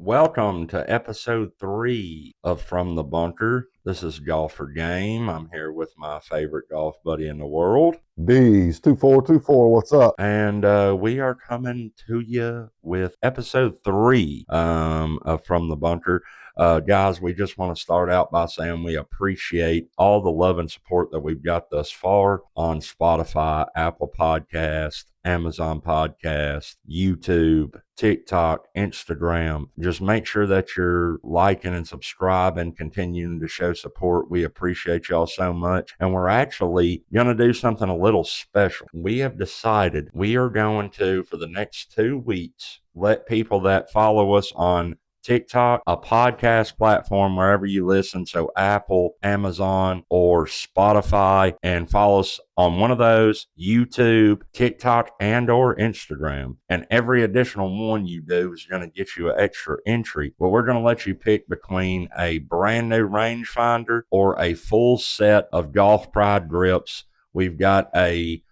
Welcome to episode 3 of From the Bunker. This is Golfer Game. I'm here with my favorite golf buddy in the world. Bees 2424, what's up? And we are coming to you with episode 3 of From the Bunker. Guys, we just want to start out by saying we appreciate all the love and support that we've got thus far on Spotify, Apple Podcast, Amazon Podcast, YouTube, TikTok, Instagram. Just make sure that you're liking and subscribing, continuing to show support. We appreciate y'all so much. And we're actually going to do something a little special. We have decided we are going to, for the next 2 weeks, let people that follow us on TikTok, a podcast platform, wherever you listen, so Apple, Amazon, or Spotify, and follow us on one of those, YouTube, TikTok, and or Instagram. And every additional one you do is going to get you an extra entry. But we're going to let you pick between a brand new rangefinder or a full set of Golf Pride grips. We've got a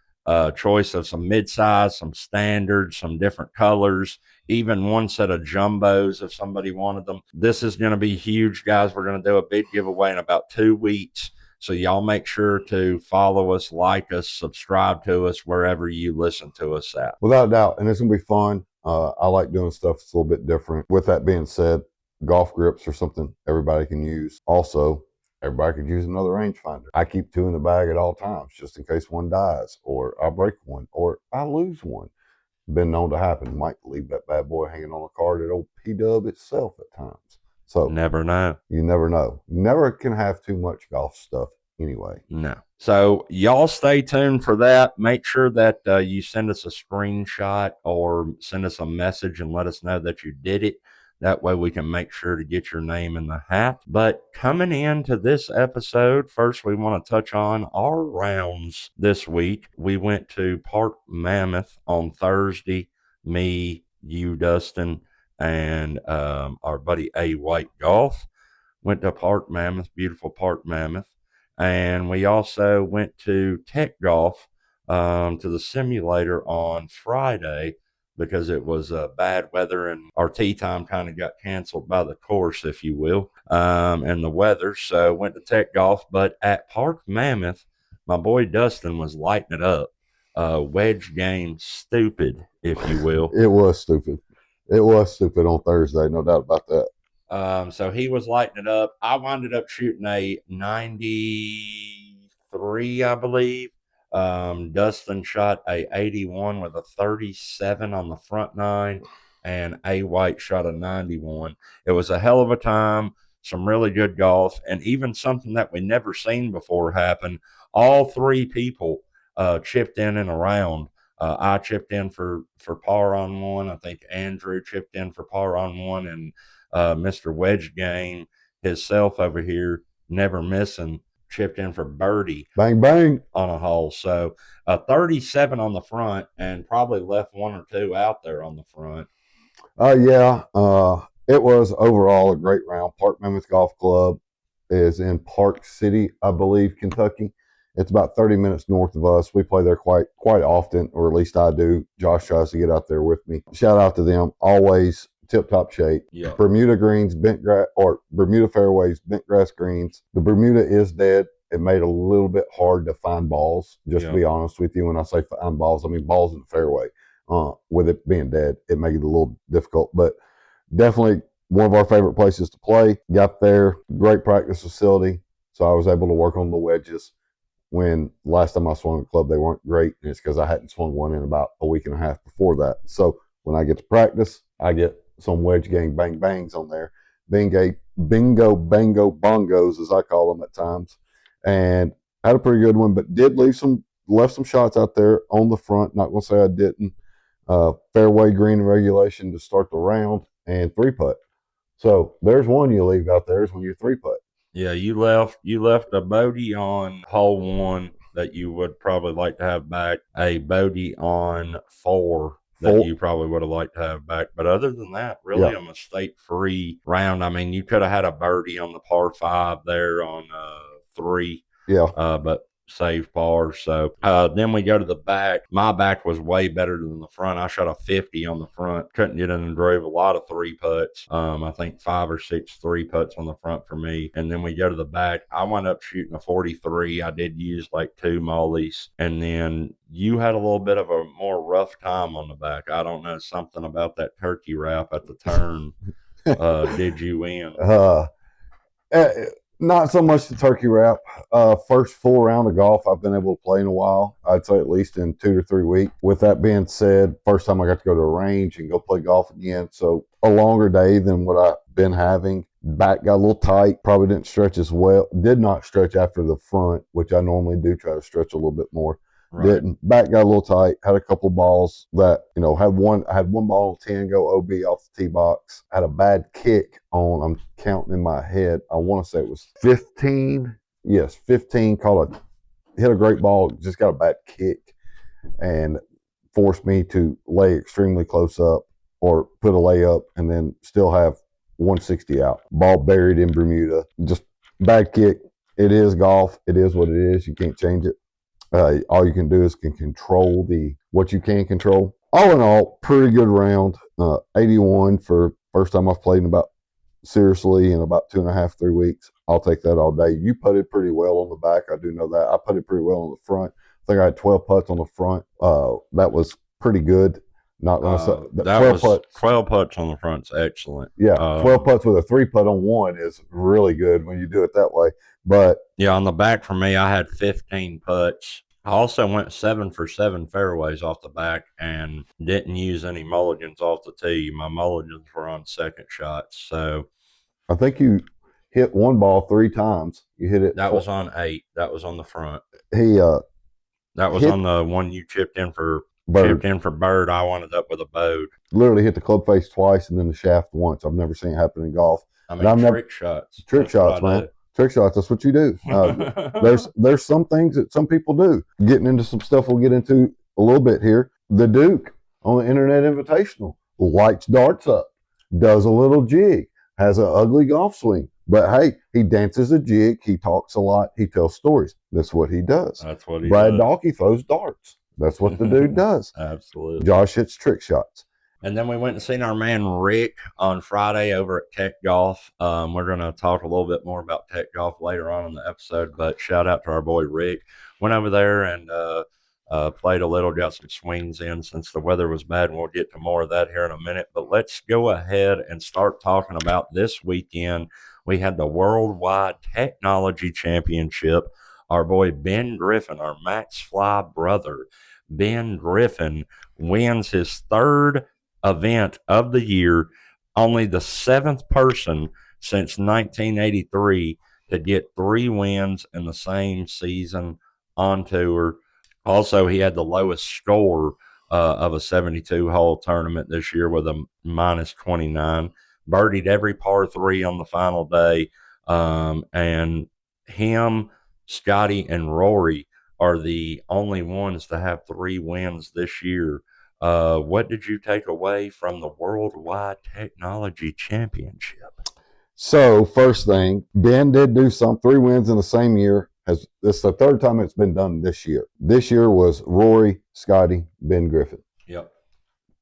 choice of some mid-size, some standards, some different colors, even one set of jumbos if somebody wanted them. This is going to be huge, guys. We're going to do a big giveaway in about 2 weeks. So y'all make sure to follow us, like us, subscribe to us wherever you listen to us at. Without a doubt, and it's going to be fun. I like doing stuff that's a little bit different. With that being said, golf grips are something everybody can use. Also, everybody could use another rangefinder. I keep 2 in the bag at all times, just in case one dies, or I break one, or I lose one. Been known to happen. Might leave that bad boy hanging on a card at old P-Dub itself at times. So never know. You never know. Never can have too much golf stuff anyway. No. So y'all stay tuned for that. Make sure that you send us a screenshot or send us a message and let us know that you did it. That way we can make sure to get your name in the hat. But coming into this episode, first we want to touch on our rounds this week. We went to Park Mammoth on Thursday. Me, you, Dustin, and our buddy A. White Golf went to Park Mammoth, beautiful Park Mammoth. And we also went to Tech Golf to the simulator on Friday because it was bad weather and our tee time kind of got canceled by the course, if you will, and the weather. So went to Tech Golf. But at Park Mammoth, my boy Dustin was lighting it up. Wedge game stupid, if you will. It was stupid. It was stupid on Thursday, no doubt about that. So he was lighting it up. I wound up shooting a 93, I believe. Dustin shot a 81 with a 37 on the front nine, and A. White shot a 91. It was a hell of a time, some really good golf, and even something that we never seen before happen. All 3 people chipped in and around. I chipped in for par on one. I think Andrew chipped in for par on one, and Mr. Wedge Game himself over here, never missing, chipped in for birdie. Bang, bang. On a hole. So 37 on the front and probably left 1 or 2 out there on the front. It was overall a great round. Park Mammoth Golf Club is in Park City, I believe, Kentucky. It's about 30 minutes north of us. We play there quite often, or at least I do. Josh tries to get out there with me. Shout out to them. Always tip-top shape. Yeah. Bermuda greens, bent grass, or Bermuda fairways, bent grass greens. The Bermuda is dead. It made it a little bit hard to find balls, just to be honest with you. When I say find balls, I mean balls in the fairway. With it being dead, it made it a little difficult. But definitely one of our favorite places to play. Got there, great practice facility. So I was able to work on the wedges. When last time I swung a club, they weren't great. And it's because I hadn't swung one in about a week and a half before that. So when I get to practice, I get some wedge gang bang bangs on there. Bingo, bango, bongos, as I call them at times. And had a pretty good one, but did left some shots out there on the front. Not going to say I didn't. Fairway green regulation to start the round and 3-putt. So there's one you leave out there is when you 3-putt. Yeah, you left a bogey on hole 1 that you would probably like to have back, a bogey on 4 that you probably would have liked to have back. But other than that, really a mistake-free round. I mean, you could have had a birdie on the par 5 there on 3. Yeah. But save par. So then we go to the back. My back was way better than the front. I shot a 50 on the front. Couldn't get in and drove a lot of 3-putts. I think 5 or 6 3-putts on the front for me. And then we go to the back. I wound up shooting a 43. I did use like 2 mollies. And then you had a little bit of a more rough time on the back. I don't know, something about that turkey wrap at the turn. Did you win? Not so much the turkey wrap. First full round of golf I've been able to play in a while. I'd say at least in 2 to 3 weeks. With that being said, first time I got to go to a range and go play golf again. So a longer day than what I've been having. Back got a little tight. Probably didn't stretch as well. Did not stretch after the front, which I normally do try to stretch a little bit more. Right. Didn't. Back got a little tight. Had a couple balls that, I had one ball on 10 go OB off the tee box. Had a bad kick on, I'm counting in my head, I want to say it was 15. Yes, 15. Hit a great ball, just got a bad kick and forced me to lay extremely close up or put a layup and then still have 160 out. Ball buried in Bermuda. Just bad kick. It is golf. It is what it is. You can't change it. All you can do is can control what you can control. All in all, pretty good round. 81 for first time I've played in seriously in about 2.5, 3 weeks. I'll take that all day. You putted pretty well on the back. I do know that. I putted pretty well on the front. I think I had 12 putts on the front. That was pretty good. Not going to say that 12 putts on the front's excellent. Yeah, 12 putts with a 3-putt on one is really good when you do it that way. But yeah, on the back for me, I had 15 putts. I also went 7 for 7 fairways off the back and didn't use any mulligans off the tee. My mulligans were on second shots. So I think you hit one ball 3 times. You hit it. That was on 8. That was on the front. That was on the one you chipped in for bird. I wound up with a boat. Literally hit the club face twice and then the shaft once. I've never seen it happen in golf. I mean, trick shots. Trick shots, man. Trick shots. That's what you do. There's some things that some people do. Getting into some stuff we'll get into a little bit here. The Duke on the Internet Invitational lights darts up, does a little jig, has an ugly golf swing. But hey, he dances a jig. He talks a lot. He tells stories. That's what he does. That's what he Brad does. Dalkey throws darts. That's what the dude does. Absolutely. Josh hits trick shots. And then we went and seen our man Rick on Friday over at Tech Golf. We're going to talk a little bit more about Tech Golf later on in the episode, but shout out to our boy Rick. Went over there and played a little, got some swings in since the weather was bad, and we'll get to more of that here in a minute. But let's go ahead and start talking about this weekend. We had the Worldwide Technology Championship. Our boy Ben Griffin, our Max Fly brother, Ben Griffin, wins his 3rd event of the year, only the 7th person since 1983 to get 3 wins in the same season on tour. Also, he had the lowest score of a 72-hole tournament this year with a minus 29. Birdied every par 3 on the final day, and him, Scotty, and Rory are the only ones to have 3 wins this year. What did you take away from the Worldwide Technology Championship? So, first thing, Ben did do 3 wins in the same year. This is the 3rd time it's been done this year. This year was Rory, Scotty, Ben Griffin. Yep.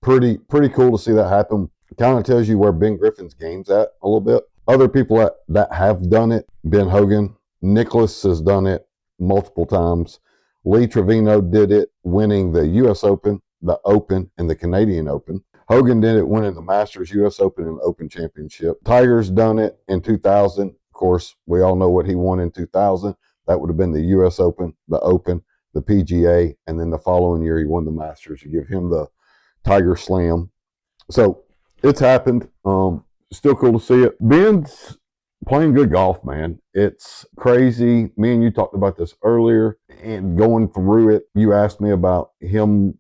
Pretty cool to see that happen. Kind of tells you where Ben Griffin's game's at a little bit. Other people that have done it, Ben Hogan, Nicholas has done it multiple times. Lee Trevino did it, winning the U.S. Open, the Open, and the Canadian Open. Hogan did it, winning the Masters, U.S. Open, and Open Championship. Tiger's done it in 2000. Of course, we all know what he won in 2000. That would have been the U.S. Open, the PGA, and then the following year he won the Masters to give him the Tiger Slam. So it's happened. Still cool to see it. Ben's playing good golf, man. It's crazy. Me and you talked about this earlier, and going through it, you asked me about him,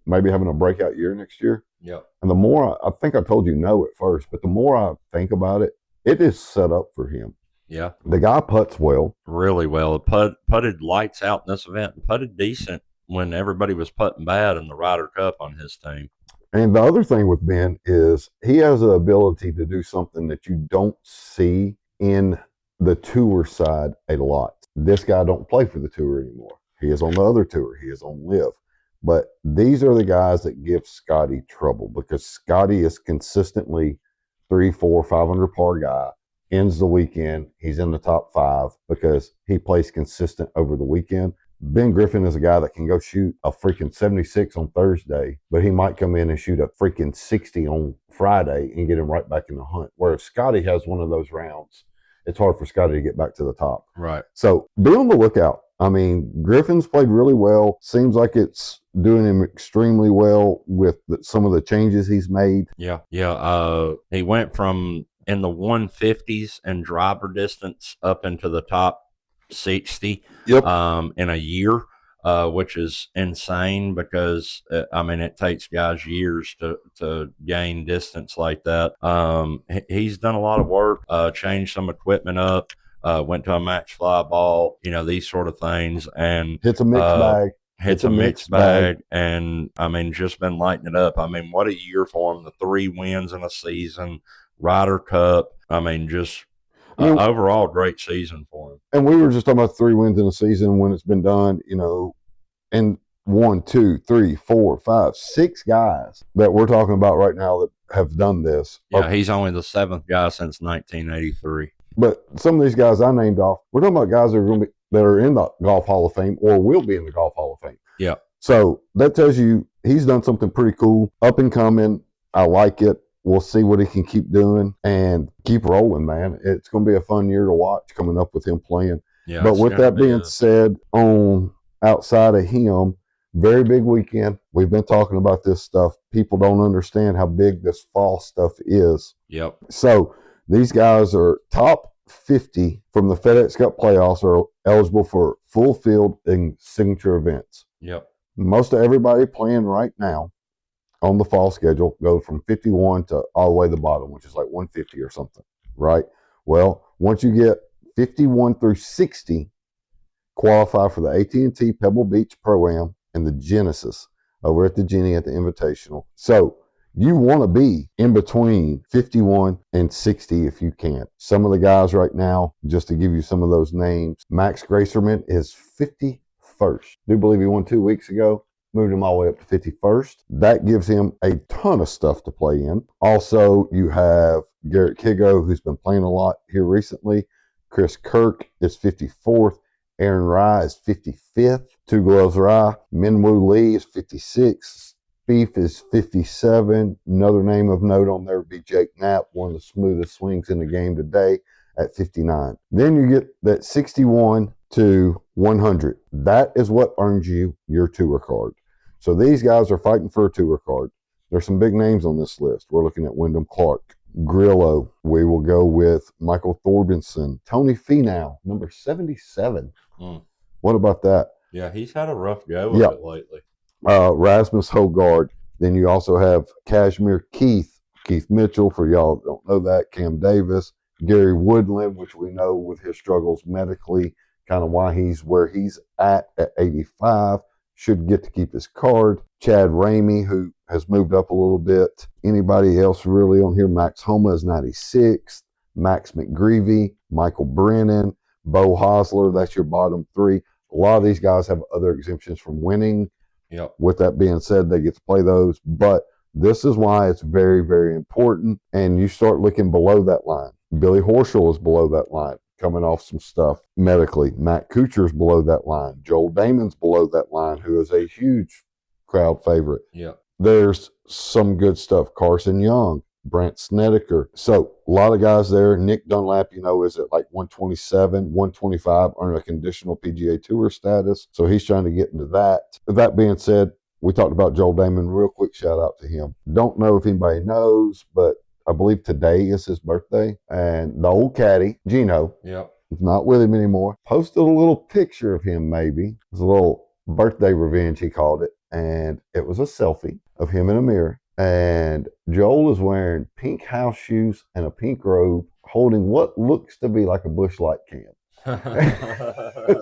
maybe having a breakout year next year. Yep. And the more I think I told you no at first, but the more I think about it, it is set up for him. Yeah. The guy putts well. Really well. Putted lights out in this event and putted decent when everybody was putting bad in the Ryder Cup on his team. And the other thing with Ben is he has the ability to do something that you don't see in the tour side a lot. This guy don't play for the tour anymore. He is on the other tour. He is on LIV. But these are the guys that give Scotty trouble, because Scotty is consistently 3, 4, 500 par guy. Ends the weekend, he's in the top 5 because he plays consistent over the weekend. Ben Griffin is a guy that can go shoot a freaking 76 on Thursday, but he might come in and shoot a freaking 60 on Friday and get him right back in the hunt. Whereas Scotty has one of those rounds, it's hard for Scotty to get back to the top. Right. So be on the lookout. I mean, Griffin's played really well. Seems like it's doing him extremely well with some of the changes he's made. Yeah. He went from in the 150s and driver distance up into the top 60 in a year, which is insane because, it takes guys years to gain distance like that. He's done a lot of work, changed some equipment up, went to a match fly ball, these sort of things. And hits a mixed bag. Hits a mixed bag. And, just been lighting it up. What a year for him. The 3 wins in a season, Ryder Cup. Overall, great season for him. And we were just talking about 3 wins in a season when it's been done, and 1, 2, 3, 4, 5, 6 guys that we're talking about right now that have done this. Yeah, he's only the 7th guy since 1983. But some of these guys I named off, we're talking about guys that are in the Golf Hall of Fame or will be in the Golf Hall of Fame. Yeah. So that tells you he's done something pretty cool, up and coming. I like it. We'll see what he can keep doing and keep rolling, man. It's going to be a fun year to watch coming up with him playing. Yeah. But with that being said, outside of him, very big weekend. We've been talking about this stuff. People don't understand how big this fall stuff is. Yep. So these guys are top 50 from the FedEx Cup playoffs are eligible for full field and signature events. Yep. Most of everybody playing right now on the fall schedule go from 51 to all the way to the bottom, which is like 150 or something, right? Well, once you get 51 through 60, qualify for the AT&T Pebble Beach Pro-Am and the Genesis over at the Genie at the Invitational. So you want to be in between 51 and 60 if you can. Some of the guys right now, just to give you some of those names, Max Gracerman is 51st. Do believe he won 2 weeks ago. Moved him all the way up to 51st. That gives him a ton of stuff to play in. Also, you have Garrett Kigo, who's been playing a lot here recently. Chris Kirk is 54th. Aaron Rye is 55th. Two Gloves Rye. Minwoo Lee is 56th. Spieth is 57. Another name of note on there would be Jake Knapp, one of the smoothest swings in the game today at 59. Then you get that 61 to 100. That is what earns you your tour card. So these guys are fighting for a tour card. There's some big names on this list. We're looking at Wyndham Clark, Grillo. We will go with Michael Thorbjornsen, Tony Finau, number 77. What about that? Yeah, he's had a rough go of it lately. Rasmus Hogard. Then you also have Kashmir Keith Mitchell, for y'all that don't know that, Cam Davis, Gary Woodland, which we know with his struggles medically, kind of why he's where he's at 85. Should get to keep his card. Chad Ramey, who has moved up a little bit. Anybody else really on here? Max Homa is 96. Max McGreevy, Michael Brennan, Bo Hosler, that's your bottom 3. A lot of these guys have other exemptions from winning. Yep. With that being said, they get to play those. But this is why it's very, very important. And you start looking below that line. Billy Horschel is below that line, coming off some stuff medically. Matt Kuchar's below that line. Joel Damon's below that line, who is a huge crowd favorite. Yeah. There's some good stuff. Carson Young, Brant Snedeker. So a lot of guys there. Nick Dunlap, is at like 127, 125 on a conditional PGA Tour status. So he's trying to get into that. With that being said, we talked about Joel Damon. Real quick shout out to him. Don't know if anybody knows, but I believe today is his birthday. And the old caddy, Gino, is not with him anymore. Posted a little picture of him, maybe. It was a little birthday revenge, he called it. And it was a selfie of him in a mirror. And Joel is wearing pink house shoes and a pink robe, holding what looks to be like a Busch Light can.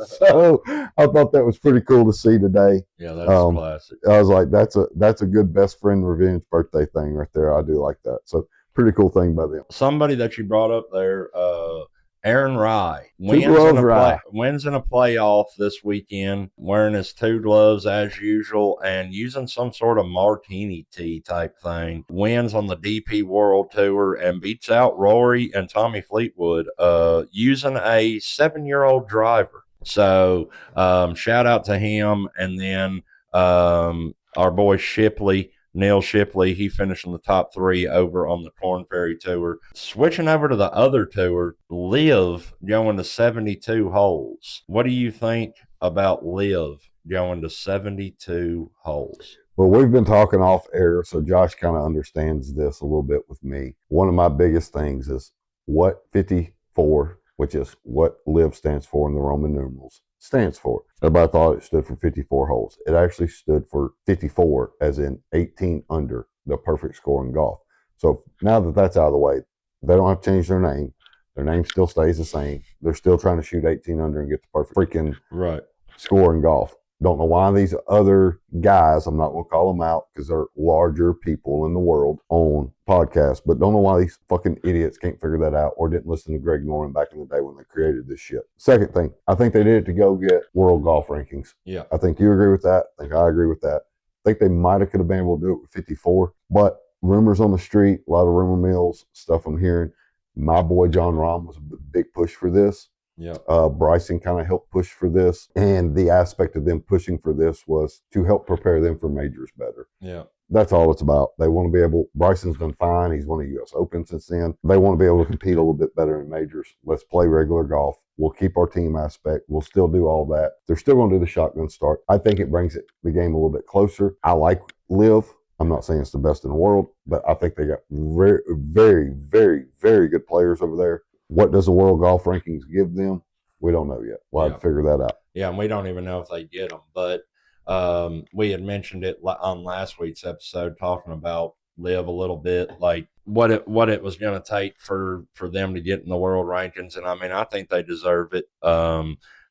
So I thought that was pretty cool to see today. Yeah, that's classic. I was like, that's a good best friend revenge birthday thing right there. I do like that. So pretty cool thing by them. Somebody that you brought up there, Aaron Rye Two gloves Rye. wins in a playoff this weekend, wearing his 2 gloves as usual and using some sort of martini tea type thing. Wins on the DP World Tour and beats out Rory and Tommy Fleetwood using a 7-year-old driver. So shout out to him. And then our boy Shipley, Neil Shipley, he finished in the top 3 over on the Corn Ferry Tour. Switching over to the other tour, LIV going to 72 holes. What do you think about LIV going to 72 holes? Well, we've been talking off air, so Josh kind of understands this a little bit with me. One of my biggest things is what 54, which is what LIV stands for in the Roman numerals, stands for. Everybody thought it stood for 54 holes. It actually stood for 54, as in 18 under, the perfect score in golf. So now that that's out of the way, they don't have to change their name. Their name still stays the same. They're still trying to shoot 18 under and get the perfect freaking score in golf. Don't know why these other guys, I'm not going to call them out because they're larger people in the world on podcasts, but don't know why these fucking idiots can't figure that out or didn't listen to Greg Norman back in the day when they created this shit. Second thing, I think they did it to go get world golf rankings. Yeah. I think you agree with that. I think I agree with that. I think they might have could have been able to do it with 54, but rumors on the street, a lot of rumor mills, stuff I'm hearing. My boy John Rahm was a big push for this. Yeah. Bryson kind of helped push for this, and the aspect of them pushing for this was to help prepare them for majors better. Yeah. That's all it's about. They want to be able, Bryson's done fine. He's won a U.S. Open since then. They want to be able to compete a little bit better in majors. Let's play regular golf. We'll keep our team aspect. We'll still do all that. They're still going to do the shotgun start. I think it brings the game a little bit closer. I like LIV. I'm not saying it's the best in the world, but I think they got very, very, very, very good players over there. What does the world golf rankings give them? We don't know yet. We'll have to figure that out. Yeah, and we don't even know if they get them. But we had mentioned it on last week's episode, talking about LIV a little bit, like what it was going to take for them to get in the world rankings. And I mean, I think they deserve it.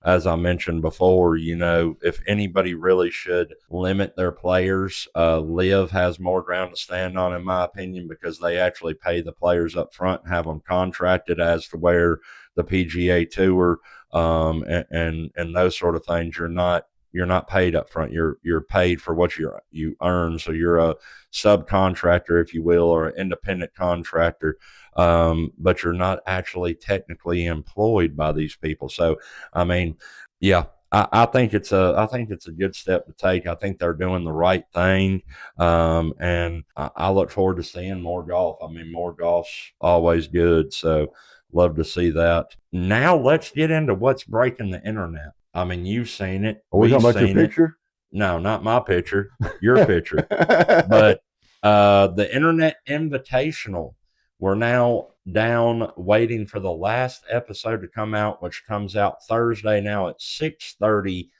As I mentioned before, if anybody really should limit their players, LIV has more ground to stand on, in my opinion, because they actually pay the players up front and have them contracted, as to where the PGA Tour and those sort of things, you're not paid up front. You're paid for what you earn. So you're a subcontractor, if you will, or an independent contractor. But you're not actually technically employed by these people. So, I mean, yeah, I think it's a good step to take. I think they're doing the right thing. And I look forward to seeing more golf. I mean, more golf's always good. So love to see that. Now let's get into what's breaking the internet. I mean, you've seen it. Are we talking about your picture? No, not my picture, your picture. But the Internet Invitational, we're now down waiting for the last episode to come out, which comes out Thursday now at 6:30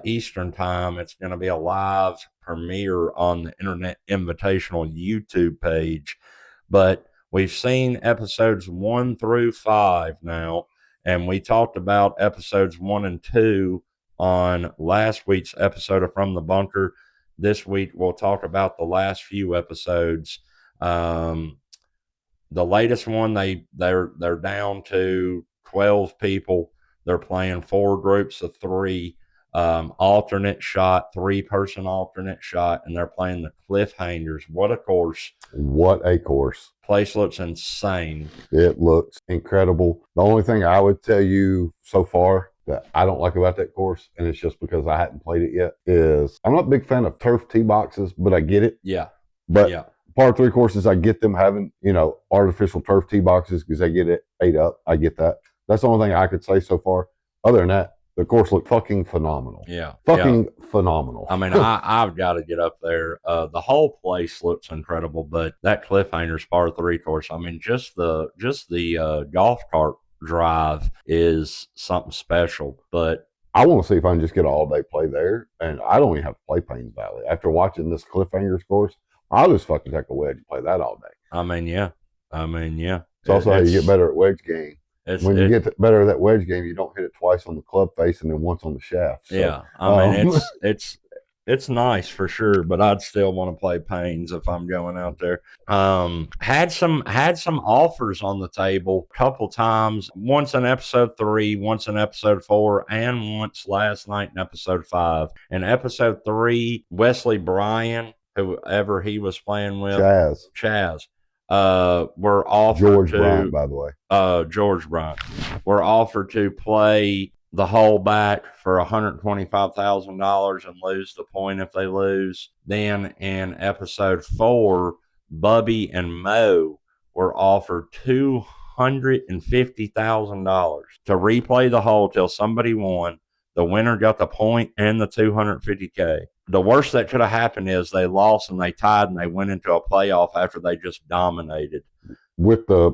Eastern time. It's going to be a live premiere on the Internet Invitational YouTube page. But we've seen episodes 1 through 5 now, and we talked about episodes 1 and 2 on last week's episode of From the Bunker. This week, we'll talk about the last few episodes. The latest one, they're down to 12 people. They're playing 4 groups of 3, alternate shot, 3-person alternate shot, and they're playing the Cliffhangers. What a course. What a course. Place looks insane. It looks incredible. The only thing I would tell you so far that I don't like about that course, and it's just because I hadn't played it yet, is I'm not a big fan of turf tee boxes, but I get it. Yeah. But yeah. Par 3 courses, I get them having, artificial turf tee boxes because they get it ate up. I get that. That's the only thing I could say so far. Other than that, the course looked fucking phenomenal. Yeah. Fucking phenomenal. I mean, I've got to get up there. The whole place looks incredible, but that Cliffhangers Par 3 course, I mean, just the golf cart drive is something special. But I want to see if I can just get an all-day play there, and I don't even have to play Paynes Valley. After watching this Cliffhangers course, I'll just fucking take a wedge and play that all day. I mean, yeah. It's also how you get better at wedge game. When you get better at that wedge game, you don't hit it twice on the club face and then once on the shaft. So, yeah, I mean, It's nice for sure, but I'd still want to play Pains if I'm going out there. Had some offers on the table a couple times. Once in episode 3, once in episode 4, and once last night in episode 5. In episode 3, Wesley Bryan, whoever he was playing with, Chaz, were offered George to Bryant, by the way. George Bryant, were offered to play the hole back for $125,000 and lose the point if they lose. Then in episode 4, Bubby and Mo were offered $250,000 to replay the hole till somebody won. The winner got the point and the $250K. The worst that could have happened is they lost and they tied and they went into a playoff after they just dominated. With the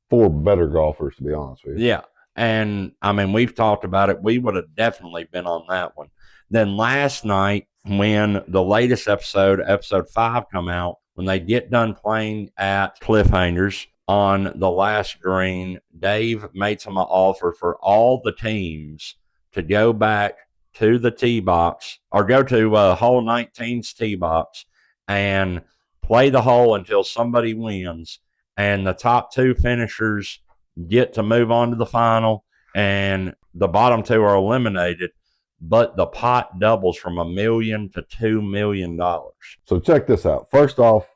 4 better golfers, to be honest with you. Yeah. And, I mean, we've talked about it. We would have definitely been on that one. Then last night, when the latest episode 5, come out, when they get done playing at Cliffhangers on the last green, Dave made some offer for all the teams to go back to the tee box or go to hole 19's tee box and play the hole until somebody wins. And the top 2 finishers get to move on to the final, and the bottom 2 are eliminated, but the pot doubles from $1 million to $2 million. So check this out. First off,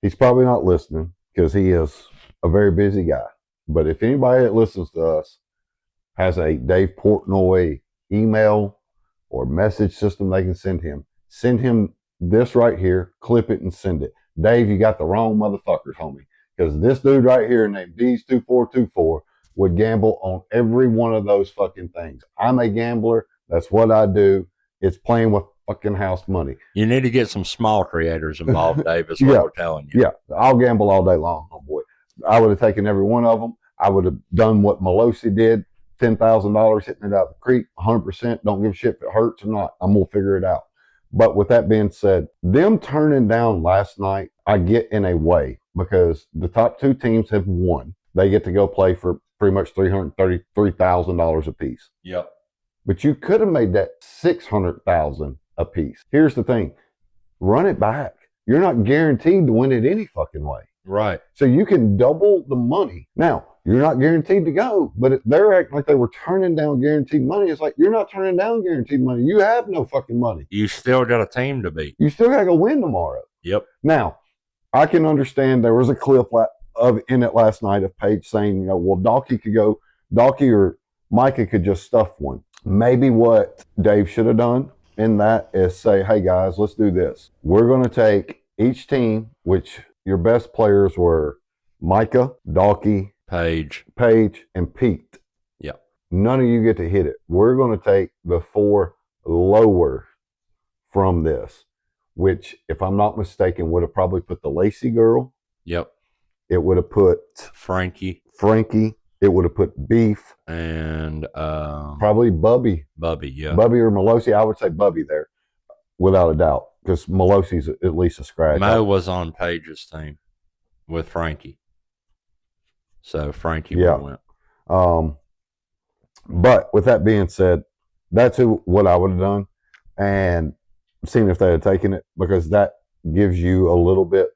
he's probably not listening because he is a very busy guy. But if anybody that listens to us has a Dave Portnoy email or message system they can send him this right here, clip it and send it. Dave, you got the wrong motherfuckers, homie. Because this dude right here named D's2424 would gamble on every one of those fucking things. I'm a gambler. That's what I do. It's playing with fucking house money. You need to get some small creators involved, Dave, is what we're telling you. Yeah, I'll gamble all day long, homeboy. I would have taken every one of them. I would have done what Melosi did, $10,000 hitting it out of the creek, 100%. Don't give a shit if it hurts or not. I'm going to figure it out. But with that being said, them turning down last night, I get in a way because the top 2 teams have won. They get to go play for pretty much $333,000 a piece. Yep. But you could have made that $600,000 a piece. Here's the thing. Run it back. You're not guaranteed to win it any fucking way. Right. So you can double the money. Now, you're not guaranteed to go, but they're acting like they were turning down guaranteed money. It's like, you're not turning down guaranteed money. You have no fucking money. You still got a team to beat. You still got to go win tomorrow. Yep. Now, I can understand there was a clip in it last night of Paige saying, well, Dalkey or Micah could just stuff one. Maybe what Dave should have done in that is say, hey guys, let's do this. We're going to take each team, which your best players were Micah, Dalkey, Paige, and Pete. Yeah. None of you get to hit it. We're going to take the 4 lower from this, which, if I'm not mistaken, would have probably put the Lacey girl. Yep. It would have put Frankie. It would have put Beef. And probably Bubby. Bubby, yeah. Bubby or Melosi. I would say Bubby there, without a doubt, because Melosi's at least a scratch. Mo was on Paige's team with Frankie. So Frankie went. But with that being said, that's what I would have done. And seen if they had taken it, because that gives you a little bit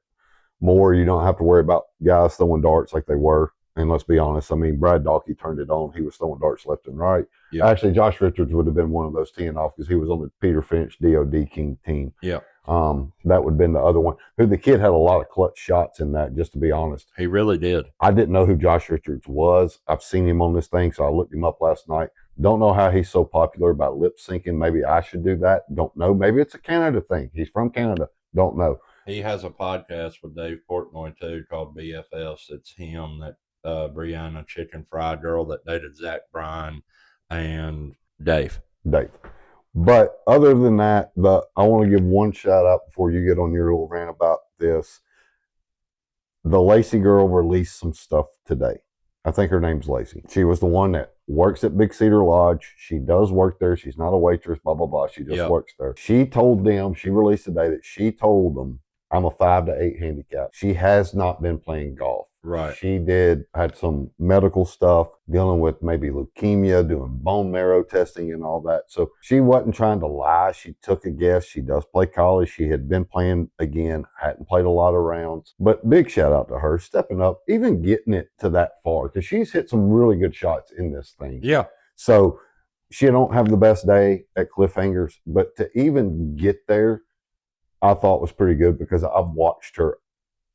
more. You don't have to worry about guys throwing darts like they were. And let's be honest, I mean, Brad Dalkey turned it on. He was throwing darts left and right. Yeah. Actually, Josh Richards would have been one of those teeing off because he was on the Peter Finch DOD King team. Yeah. That would have been the other one. The kid had a lot of clutch shots in that, just to be honest. He really did. I didn't know who Josh Richards was. I've seen him on this thing, so I looked him up last night. Don't know how he's so popular about lip syncing. Maybe I should do that. Don't know. Maybe it's a Canada thing. He's from Canada. Don't know. He has a podcast with Dave Portnoy, too, called BFS. It's him, that Brianna Chicken Fry girl that dated Zach Bryan, and Dave. But other than that, I want to give one shout out before you get on your little rant about this. The Lacey girl released some stuff today. I think her name's Lacey. She was the one that works at Big Cedar Lodge. She does work there. She's not a waitress, blah, blah, blah. She just works there. She told them, she released today that she told them, I'm a 5 to 8 handicap. She has not been playing golf. Right. She had some medical stuff, dealing with maybe leukemia, doing bone marrow testing and all that. So she wasn't trying to lie. She took a guess. She does play college. She had been playing again, hadn't played a lot of rounds. But big shout out to her stepping up, even getting it to that far, because she's hit some really good shots in this thing. Yeah. So she don't have the best day at Cliffhangers, but to even get there, I thought was pretty good, because I've watched her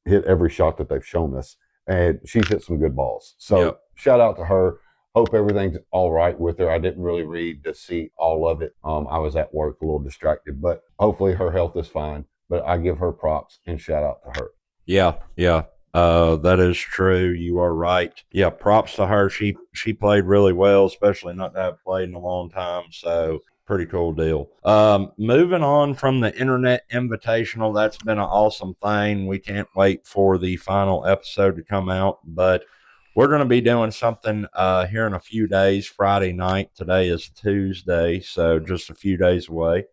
hit every shot that they've shown us, and she's hit some good balls. So Yep. shout out to her. Hope everything's all right with her. I didn't really read to see all of it. I was at work a little distracted, but hopefully her health is fine. But I give her props and shout out to her. Yeah. Yeah. That is true. You are right. Yeah, props to her. She played really well, especially not to have played in a long time. So pretty cool deal. Moving on from the Internet Invitational, that's been an awesome thing. We can't wait for the final episode to come out, but we're going to be doing something here in a few days. Friday night. Today is Tuesday, so just a few days away.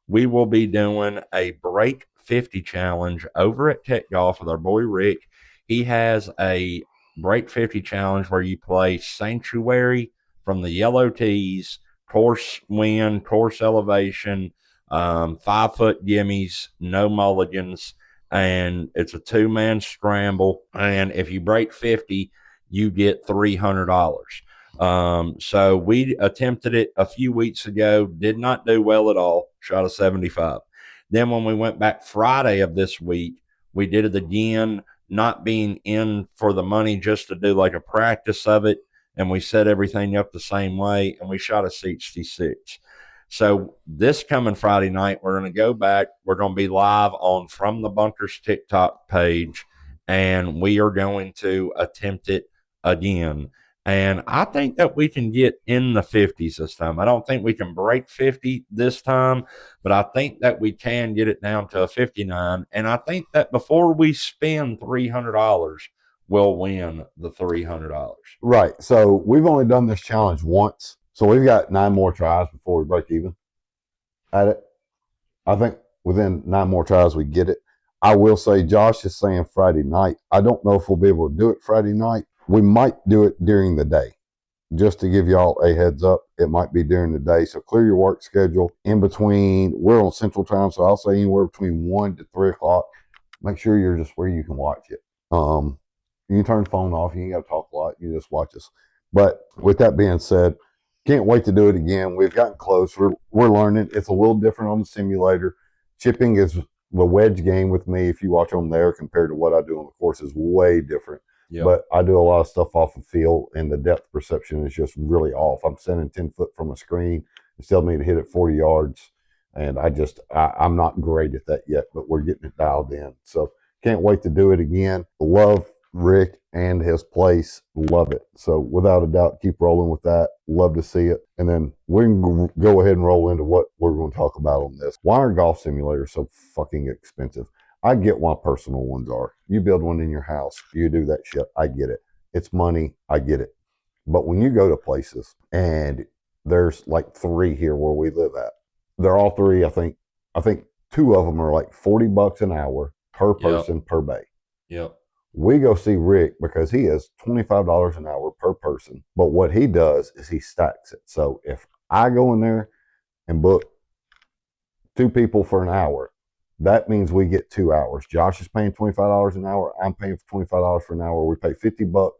We will be doing a break 50 challenge over at Tech Golf with our boy Rick. He has a break 50 challenge where you play Sanctuary from the yellow tees, course wind, course elevation, 5-foot gimmies, no mulligans, and it's a 2-man scramble. And if you break 50, you get $300. So we attempted it a few weeks ago, did not do well at all, shot a 75. Then when we went back Friday of this week, we did it again, not being in for the money, just to do like a practice of it. And we set everything up the same way, and we shot a 66. So this coming Friday night, we're going to go back. We're going to be live on From the Bunkers TikTok page, and we are going to attempt it again. And I think that we can get in the 50s this time. I don't think we can break 50 this time, but I think that we can get it down to a 59. And I think that before we spend $300, we'll win the $300. Right. So we've only done this challenge once. So we've got 9 more tries before we break even at it. I think within 9 more tries, we get it. I will say, Josh is saying Friday night. I don't know if we'll be able to do it Friday night. We might do it during the day. Just to give y'all a heads up, it might be during the day. So clear your work schedule in between. We're on Central Time, so I'll say anywhere between 1 to 3 o'clock. Make sure you're just where you can watch it. You can turn the phone off. You ain't got to talk a lot. You just watch us. But with that being said, can't wait to do it again. We've gotten close. We're learning. It's a little different on the simulator. Chipping is the wedge game with me. If you watch on there compared to what I do on the course is way different. Yep. But I do a lot of stuff off the field, and the depth perception is just really off. I'm sending 10 foot from a screen. It's telling me to hit it 40 yards. And I'm not great at that yet, but we're getting it dialed in. So can't wait to do it again. Love Rick and his place. Love it. So without a doubt, keep rolling with that. Love to see it. And then we can go ahead and roll into what we're going to talk about on this. Why are golf simulators so fucking expensive? I get why personal ones are. You build one in your house, you do that shit. I get it. It's money. I get it. But when you go to places, and there's like 3 here where we live at, they're all 3. I think 2 of them are like $40 an hour per person per bay. Yep. We go see Rick because he is $25 an hour per person. But what he does is he stacks it. So if I go in there and book 2 people for an hour, that means we get 2 hours. Josh is paying $25 an hour. I'm paying $25 for an hour. We pay $50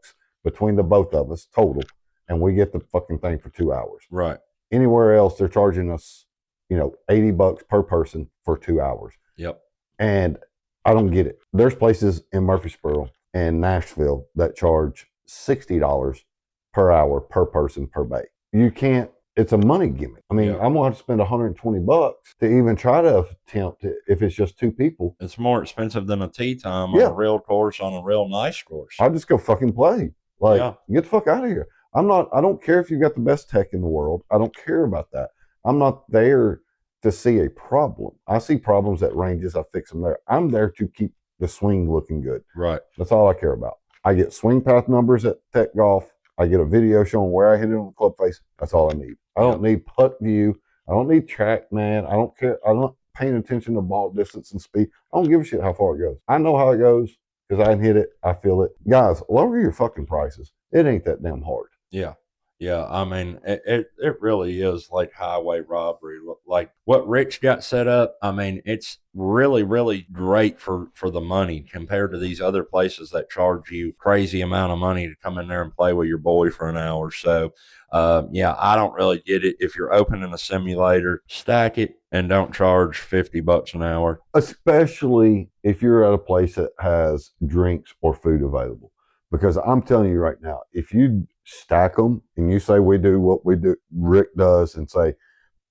between the both of us total, and we get the fucking thing for 2 hours. Right. Anywhere else, they're charging us, $80 per person for 2 hours. Yep. And I don't get it. There's places in Murfreesboro and Nashville that charge $60 per hour per person per bay. You can't. It's a money gimmick. I mean, Yeah. I'm going to have to spend $120 to even try to attempt it if it's just 2 people. It's more expensive than a tee time Yeah. on a real course, on a real nice course. I'll just go fucking play. Like, Yeah. get the fuck out of here. I don't care if you've got the best tech in the world. I don't care about that. I'm not there to see a problem. I see problems at ranges. I fix them there. I'm there to keep the swing looking good. Right. That's all I care about. I get swing path numbers at Tech Golf. I get a video showing where I hit it on the club face. That's all I need. I don't need putt view. I don't need track, man. I don't care. I'm not paying attention to ball distance and speed. I don't give a shit how far it goes. I know how it goes because I can hit it. I feel it. Guys, lower your fucking prices. It ain't that damn hard. Yeah. Yeah, I mean, it really is like highway robbery. Like what Rich got set up, I mean, it's really, really great for the money compared to these other places that charge you crazy amount of money to come in there and play with your boy for an hour. So, yeah, I don't really get it. If you're opening a simulator, stack it and don't charge $50 an hour. Especially if you're at a place that has drinks or food available. Because I'm telling you right now, if you stack them and you say we do what we do, Rick does, and say,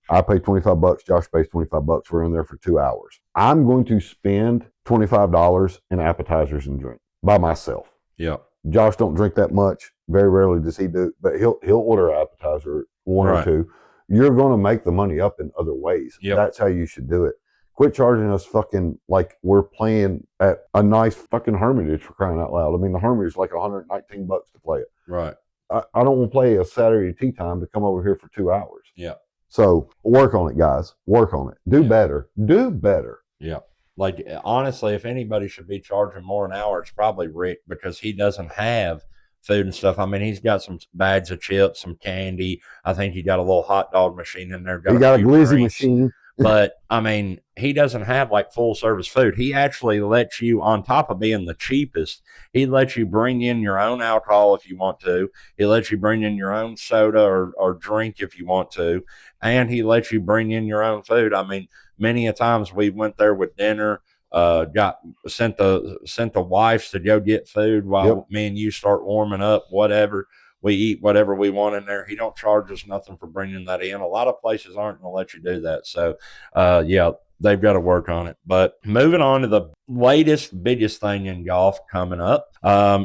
I pay $25, Josh pays $25, we're in there for 2 hours. I'm going to spend $25 in appetizers and drink by myself. Yeah. Josh don't drink that much. Very rarely does he do, but he'll order an appetizer, one or two. You're going to make the money up in other ways. Yep. That's how you should do it. Quit charging us fucking like we're playing at a nice fucking Hermitage, for crying out loud. I mean, the Hermitage is like $119 to play it. Right. I don't want to play a Saturday tea time to come over here for 2 hours. Yeah. So work on it, guys. Work on it. Do better. Do better. Yeah. Like, honestly, if anybody should be charging more an hour, it's probably Rick, because he doesn't have food and stuff. I mean, he's got some bags of chips, some candy. I think he got a little hot dog machine in there. He got a glizzy machine. But I mean, he doesn't have like full service food. He actually lets you, on top of being the cheapest, he lets you bring in your own alcohol if you want to. He lets you bring in your own soda or drink if you want to. And he lets you bring in your own food. I mean, many a times we went there with dinner, got sent the wives to go get food while me and you start warming up, whatever. We eat whatever we want in there. He don't charge us nothing for bringing that in. A lot of places aren't going to let you do that. So, yeah, they've got to work on it. But moving on to the latest, biggest thing in golf coming up,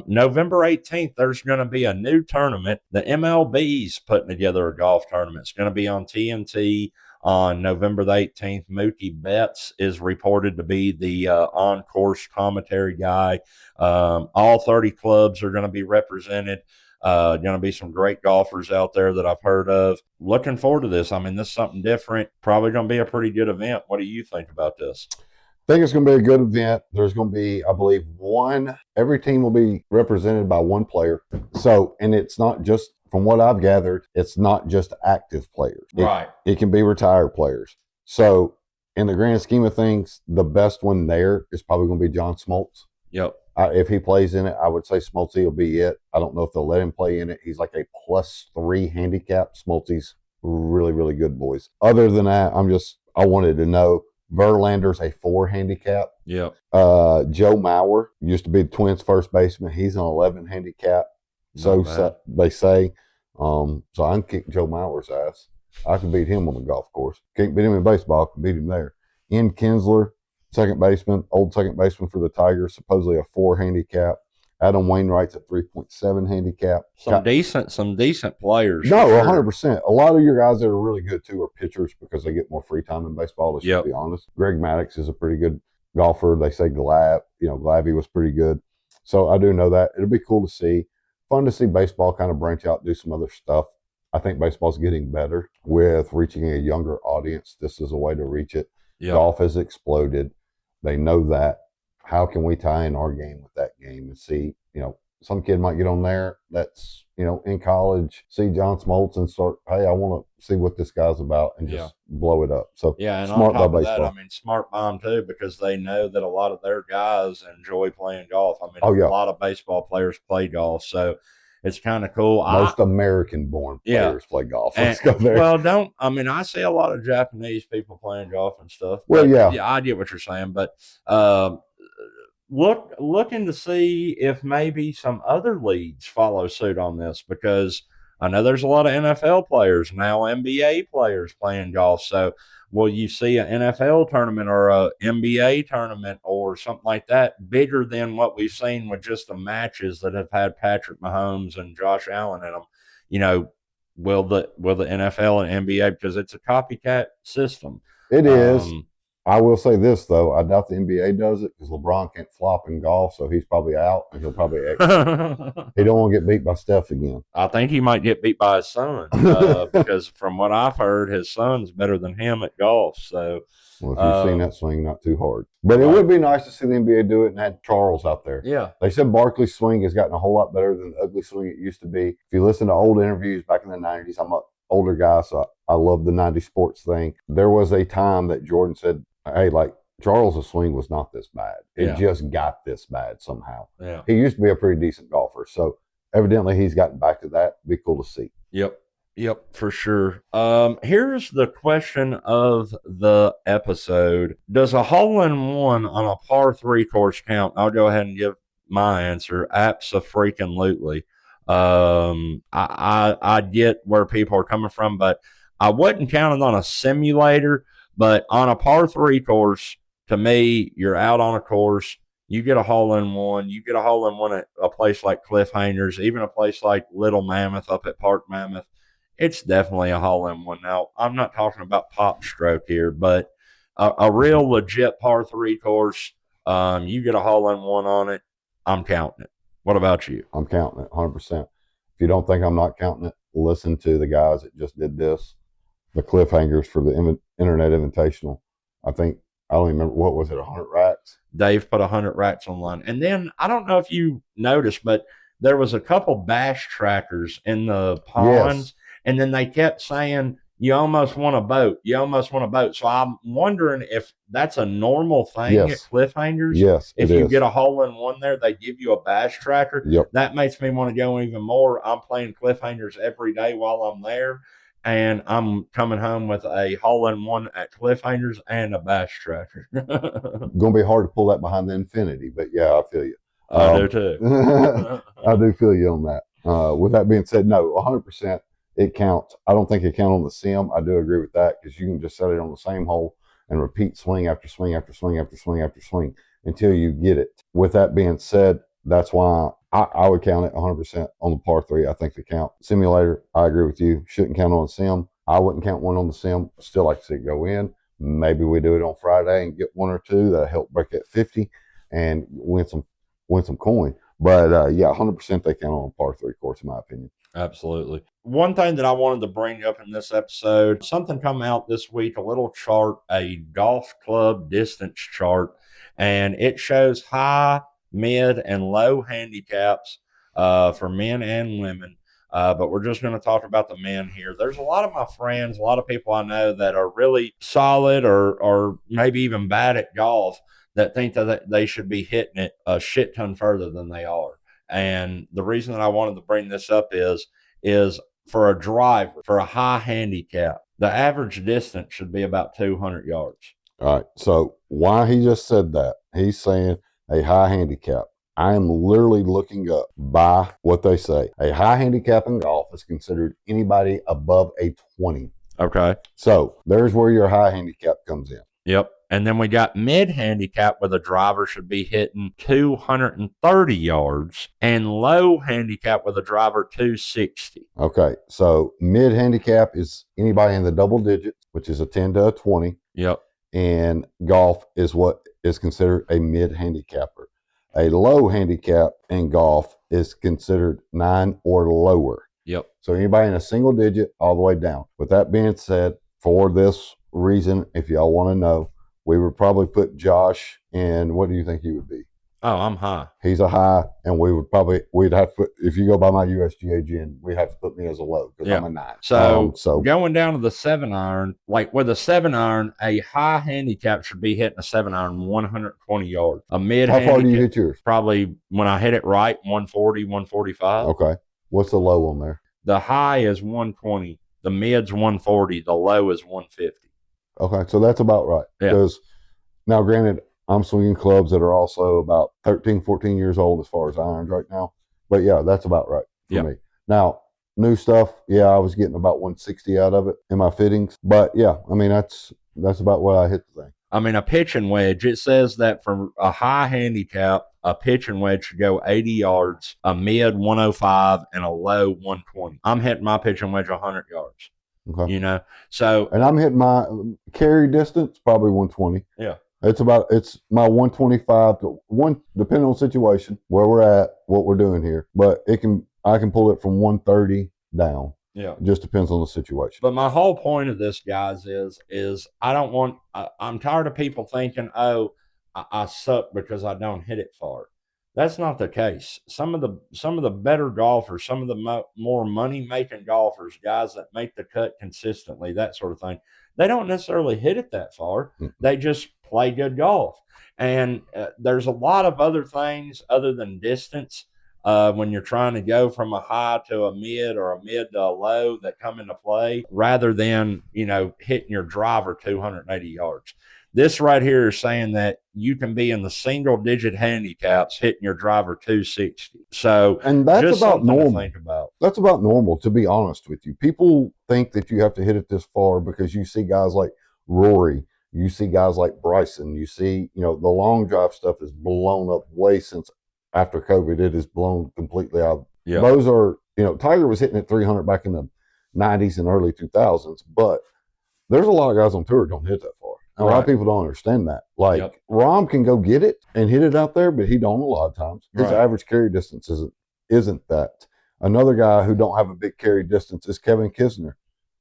November 18th, there's going to be a new tournament. The MLB's putting together a golf tournament. It's going to be on TNT on November the 18th. Mookie Betts is reported to be the on-course commentary guy. All 30 clubs are going to be represented. Going to be some great golfers out there that I've heard of. Looking forward to this. I mean, this is something different. Probably going to be a pretty good event. What do you think about this? I think it's going to be a good event. There's going to be, I believe, every team will be represented by one player. So, and it's not just, from what I've gathered, it's not just active players. Right. It can be retired players. So, in the grand scheme of things, the best one there is probably going to be John Smoltz. Yep. If he plays in it, I would say Smoltzy will be it. I don't know if they'll let him play in it. He's like a +3 handicap. Smoltzy's really, really good, boys. Other than that, I wanted to know. Verlander's a 4 handicap. Yep. Joe Mauer used to be the Twins' first baseman. He's an 11 handicap. So they say. So I can kick Joe Mauer's ass. I can beat him on the golf course. Can't beat him in baseball. Can beat him there. Ian Kinsler, old second baseman for the Tigers, supposedly a 4 handicap. Adam Wainwright's at 3.7 handicap. Some decent players. No, 100%. A lot of your guys that are really good too are pitchers because they get more free time in baseball. Let's just be honest. Greg Maddux is a pretty good golfer. They say Glavy was pretty good. So I do know that. It'll be cool to see. Fun to see baseball kind of branch out, do some other stuff. I think baseball's getting better with reaching a younger audience. This is a way to reach it. Yep. Golf has exploded. They know that. How can we tie in our game with that game and see, some kid might get on there that's, in college, see John Smoltz and start, hey, I want to see what this guy's about and just blow it up. So, and smart on top of that, I mean, smart by them too, because they know that a lot of their guys enjoy playing golf. I mean, a lot of baseball players play golf. So, it's kind of cool. Most American-born players play golf. Let's go there. Well, I see a lot of Japanese people playing golf and stuff. Well, yeah, I get what you're saying, but looking to see if maybe some other leagues follow suit on this, because I know there's a lot of NFL players now, NBA players playing golf. So, will you see an NFL tournament or a NBA tournament or something like that bigger than what we've seen with just the matches that have had Patrick Mahomes and Josh Allen in them? Will the NFL and NBA, because it's a copycat system. It is. I will say this though, I doubt the NBA does it because LeBron can't flop in golf, so he's probably out and he'll probably exit. He don't want to get beat by Steph again. I think he might get beat by his son because from what I've heard, his son's better than him at golf. So, well, if you've seen that swing, not too hard. But it would be nice to see the NBA do it and have Charles out there. Yeah. They said Barkley's swing has gotten a whole lot better than the ugly swing it used to be. If you listen to old interviews back in the 90s, I'm an older guy, so I love the 90s sports thing. There was a time that Jordan said, hey, like, Charles' swing was not this bad. It just got this bad somehow. Yeah. He used to be a pretty decent golfer, so evidently he's gotten back to that. Be cool to see. Yep, for sure. Here's the question of the episode. Does a hole-in-one on a par 3 course count? I'll go ahead and give my answer. Abso-freaking-lutely. I get where people are coming from, but I wouldn't count it on a simulator. But on a par 3 course, to me, you're out on a course. You get a hole-in-one. You get a hole-in-one at a place like Cliffhangers, even a place like Little Mammoth up at Park Mammoth. It's definitely a hole-in-one. Now, I'm not talking about pop stroke here, but a real legit par 3 course, you get a hole-in-one on it, I'm counting it. What about you? I'm counting it 100%. If you don't think I'm not counting it, listen to the guys that just did this, the Cliffhangers for the Internet Invitational. I don't even remember, what was it, 100 racks? Dave put 100 racks online. And then, I don't know if you noticed, but there was a couple bash trackers in the ponds. Yes. And then they kept saying, you almost want a boat. You almost want a boat. So I'm wondering if that's a normal thing at Cliffhangers. Yes, if you get a hole-in-one there, they give you a bash tracker. Yep. That makes me want to go even more. I'm playing Cliffhangers every day while I'm there. And I'm coming home with a hole-in-one at Cliffhangers and a bash tracker. Going to be hard to pull that behind the Infinity, but yeah, I feel you. I do too. I do feel you on that. With that being said, no, 100%. It counts. I don't think it counts on the sim. I do agree with that because you can just set it on the same hole and repeat swing after swing after swing after swing after swing until you get it. With that being said, that's why I would count it 100% on the par 3. I think the count. Simulator, I agree with you. Shouldn't count on the sim. I wouldn't count one on the sim. Still like to see it go in. Maybe we do it on Friday and get 1 or 2 that help break that 50 and win some coin. But yeah, 100% they count on a par 3 course in my opinion. Absolutely. One thing that I wanted to bring up in this episode, something come out this week, a little chart, a golf club distance chart, and it shows high, mid, and low handicaps for men and women. But we're just going to talk about the men here. There's a lot of my friends, a lot of people I know that are really solid or maybe even bad at golf that think that they should be hitting it a shit ton further than they are. And the reason that I wanted to bring this up is for a driver, for a high handicap, the average distance should be about 200 yards. All right. So why he just said that, he's saying a high handicap. I am literally looking up by what they say. A high handicap in golf is considered anybody above a 20. Okay. So there's where your high handicap comes in. Yep. And then we got mid handicap where the driver should be hitting 230 yards and low handicap with a driver 260. Okay. So mid handicap is anybody in the double digits, which is a 10 to a 20. Yep. And golf is what is considered a mid handicapper. A low handicap in golf is considered 9 or lower. Yep. So anybody in a single digit all the way down. With that being said, for this reason, if y'all want to know, we would probably put Josh in, what do you think he would be? Oh, I'm high. He's a high, and we'd have to put, if you go by my USGA gen, we'd have to put me as a low because I'm a 9. So going down to the 7-iron, like with a 7-iron, a high handicap should be hitting a 7-iron 120 yards. A mid handicap. How far do you hit yours? Probably when I hit it right, 140, 145. Okay. What's the low on there? The high is 120. The mid's 140. The low is 150. Okay, so that's about right. Yeah. Because now, granted, I'm swinging clubs that are also about 13, 14 years old as far as irons right now. But yeah, that's about right for me. Now, new stuff, yeah, I was getting about 160 out of it in my fittings. But yeah, I mean, that's about what I hit the thing. I mean, a pitching wedge, it says that for a high handicap, a pitching wedge should go 80 yards, a mid 105, and a low 120. I'm hitting my pitching wedge 100 yards. Okay. You know, so and I'm hitting my carry distance probably 120. yeah. It's my 125 to one, depending on the situation, where we're at, what we're doing here. But I can pull it from 130 down. Yeah. It just depends on the situation. But my whole point of this, guys, is I don't want. I'm tired of people thinking, "Oh, I suck because I don't hit it far." That's not the case. Some of the better golfers, some of the more money making golfers, guys that make the cut consistently, that sort of thing, they don't necessarily hit it that far. They just play good golf. And there's a lot of other things other than distance when you're trying to go from a high to a mid or a mid to a low that come into play rather than, hitting your driver 280 yards. This right here is saying that you can be in the single digit handicaps hitting your driver 260. So, and that's just about something normal. to think about. That's about normal, to be honest with you. People think that you have to hit it this far because you see guys like Rory, you see guys like Bryson, you see, the long drive stuff is blown up way since after COVID. It is blown completely out. Yeah. Those are, Tiger was hitting at 300 back in the 90s and early 2000s, but there's a lot of guys on tour who don't hit that far. A lot of people don't understand that. Like, Rahm can go get it and hit it out there, but he don't a lot of times. His average carry distance isn't that. Another guy who don't have a big carry distance is Kevin Kisner.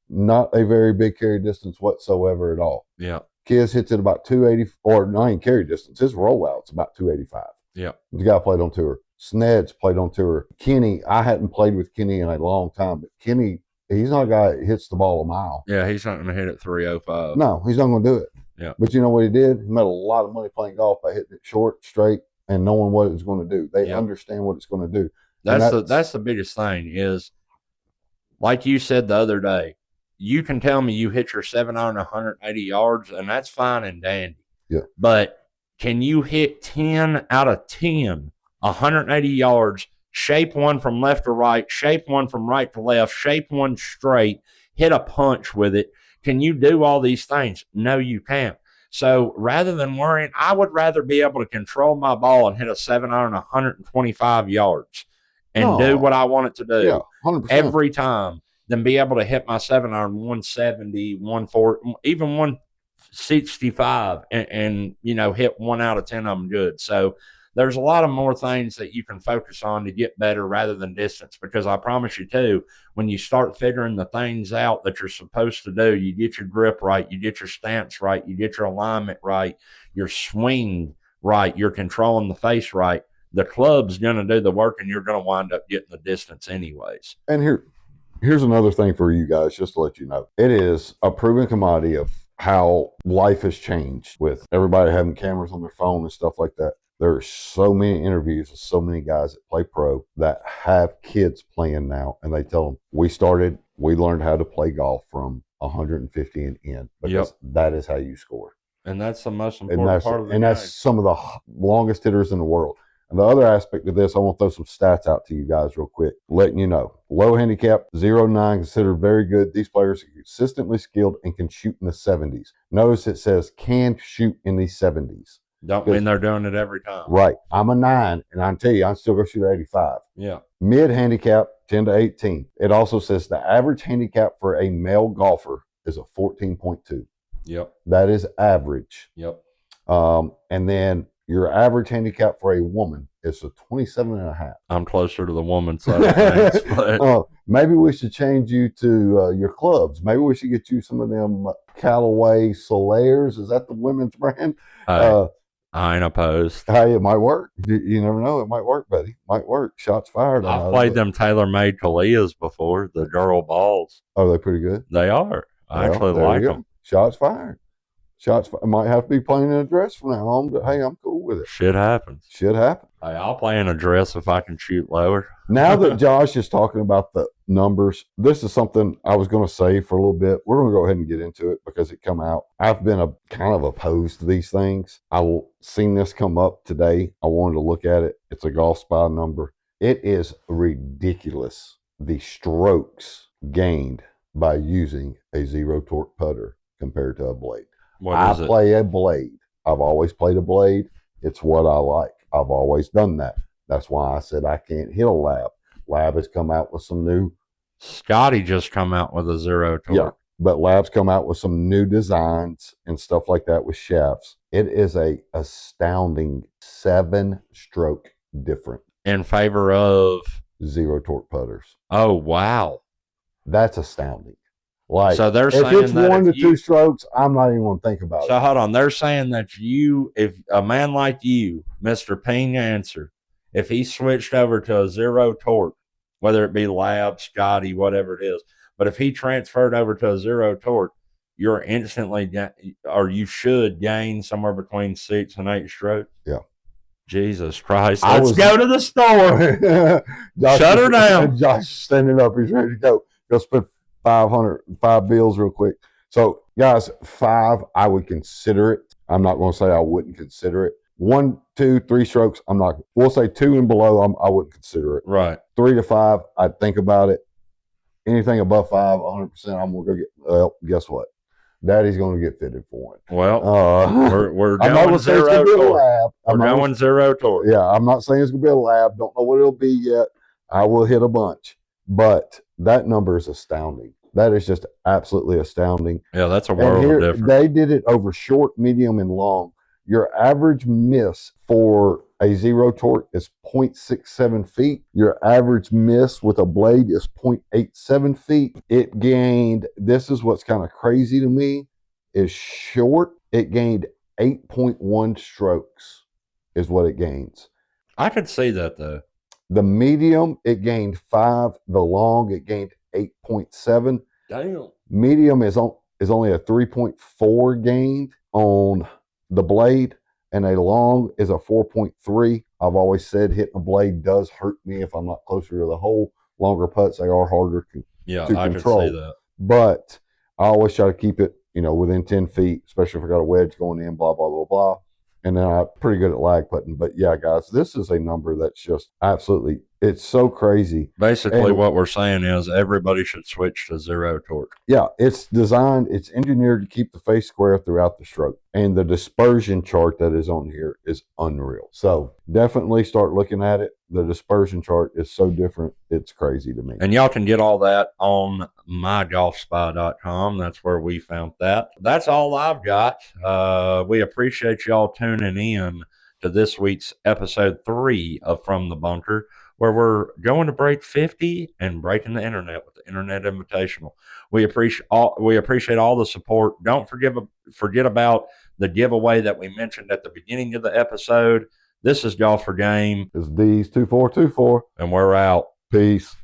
Not a very big carry distance whatsoever at all. Yeah. Kiz hits it about 280, or not even carry distance. His rollout's about 285. Yeah. The guy played on tour. Sned's played on tour. Kenny, I hadn't played with Kenny in a long time, but Kenny, he's not a guy that hits the ball a mile. Yeah, he's not going to hit it 305. No, he's not going to do it. Yeah. But you know what he did? He made a lot of money playing golf by hitting it short, straight, and knowing what it was going to do. They understand what it's going to do. That's the biggest thing is, like you said the other day, you can tell me you hit your 7-iron 180 yards, and that's fine and dandy. Yeah. But can you hit 10 out of 10, 180 yards, shape one from left to right, shape one from right to left, shape one straight, hit a punch with it? Can you do all these things? No, you can't. So rather than worrying, I would rather be able to control my ball and hit a 7-iron 125 yards and do what I want it to do 100%. every time than be able to hit my 7-iron 170, 140, even 165 and hit 1 out of 10 of them good. So there's a lot of more things that you can focus on to get better rather than distance, because I promise you too, when you start figuring the things out that you're supposed to do, you get your grip right, you get your stance right, you get your alignment right, your swing right, you're controlling the face right, the club's going to do the work and you're going to wind up getting the distance anyways. And here's another thing for you guys, just to let you know. It is a proven commodity of how life has changed with everybody having cameras on their phone and stuff like that. There are so many interviews with so many guys that play pro that have kids playing now, and they tell them, we learned how to play golf from 150 and in, because that is how you score. And that's the most important part of the game. And that's some of the longest hitters in the world. And the other aspect of this, I want to throw some stats out to you guys real quick, letting you know. Low handicap, 0.9, considered very good. These players are consistently skilled and can shoot in the 70s. Notice it says can shoot in the 70s. Don't mean they're doing it every time. Right. I'm a 9, and I can tell you, I'm still going to shoot 85. Yeah. Mid handicap, 10 to 18. It also says the average handicap for a male golfer is a 14.2. Yep. That is average. Yep. And then your average handicap for a woman is a 27.5. I'm closer to the woman side of things. But maybe we should change you to your clubs. Maybe we should get you some of them Callaway Solaires. Is that the women's brand? I ain't opposed. Hey, it might work. You never know. It might work, buddy. Might work. Shots fired. I've played them tailor-made Kalias before, the girl balls. Are they pretty good? They are. I actually like them. Shots fired. I might have to be playing in a dress from now on, but hey, I'm cool with it. Shit happens. Hey, I'll play in a dress if I can shoot lower. Now that Josh is talking about the numbers, this is something I was going to say for a little bit. We're going to go ahead and get into it because it come out. I've been kind of opposed to these things. I seen this come up today. I wanted to look at it. It's a Golf Spy number. It is ridiculous, the strokes gained by using a zero torque putter compared to a blade. I play a blade. I've always played a blade. It's what I like. I've always done that. That's why I said I can't hit a lab. Lab has come out with some new Scotty just come out with a zero Yeah, torque. but LIV's come out with some new designs and stuff like that with shafts. It is a astounding 7-stroke different In favor of zero torque putters. Oh wow. That's astounding. Like, So they're if saying it's that 1 if to 2 you strokes, I'm not even going to think about so it. hold on, they're saying that if a man like you, Mr. Pena Answer, if he switched over to a zero torque, whether it be Lab, Scotty, whatever it is, but if he transferred over to a zero torque, you're instantly or you should gain somewhere between 6 and 8 strokes. Yeah. Jesus Christ. Let's go to the store. Josh Shut her down. Josh is standing up. He's ready to go. Go spend 5 bills real quick. So, guys, 5, I would consider it. I'm not going to say I wouldn't consider it. 1, 2, 3 strokes, I'm not. We'll say 2 and below, I wouldn't consider it. Right. 3 to 5, I'd think about it. Anything above 5, 100%, I'm going to go get. Well, guess what? Daddy's going to get fitted for one. Well, we're I'm not going going to say it's zero going to be a torque. lab. We're going zero torque. Yeah, I'm not saying it's going to be a lab. Don't know what it'll be yet. I will hit a bunch. But that number is astounding. That is just absolutely astounding. Yeah, that's a world of difference. They did it over short, medium, and long. Your average miss for a zero torque is 0.67 feet. Your average miss with a blade is 0.87 feet. It gained, this is what's kind of crazy to me, is short. It gained 8.1 strokes is what it gains. I could see that, though. The medium, it gained 5. The long, it gained 8.7. Damn. Medium is only a 3.4 gained on the blade, and a long is a 4.3. I've always said hitting a blade does hurt me if I'm not closer to the hole. Longer putts, they are harder to control. Could see that. But I always try to keep it, within 10 feet, especially if I got a wedge going in, blah, blah, blah, blah. And then I'm pretty good at lag putting. But yeah, guys, this is a number that's just absolutely, it's so crazy. Basically, what we're saying is everybody should switch to zero torque. Yeah, it's engineered to keep the face square throughout the stroke. And the dispersion chart that is on here is unreal. So definitely start looking at it. The dispersion chart is so different. It's crazy to me. And y'all can get all that on mygolfspy.com. That's where we found that. That's all I've got. We appreciate y'all tuning in to this week's episode 3 of From the Bunker, where we're going to break 50 and breaking the internet with the Internet Invitational. We appreciate all the support. Don't forget about the giveaway that we mentioned at the beginning of the episode. This is Golf for Game. It's D's 2424. And we're out. Peace.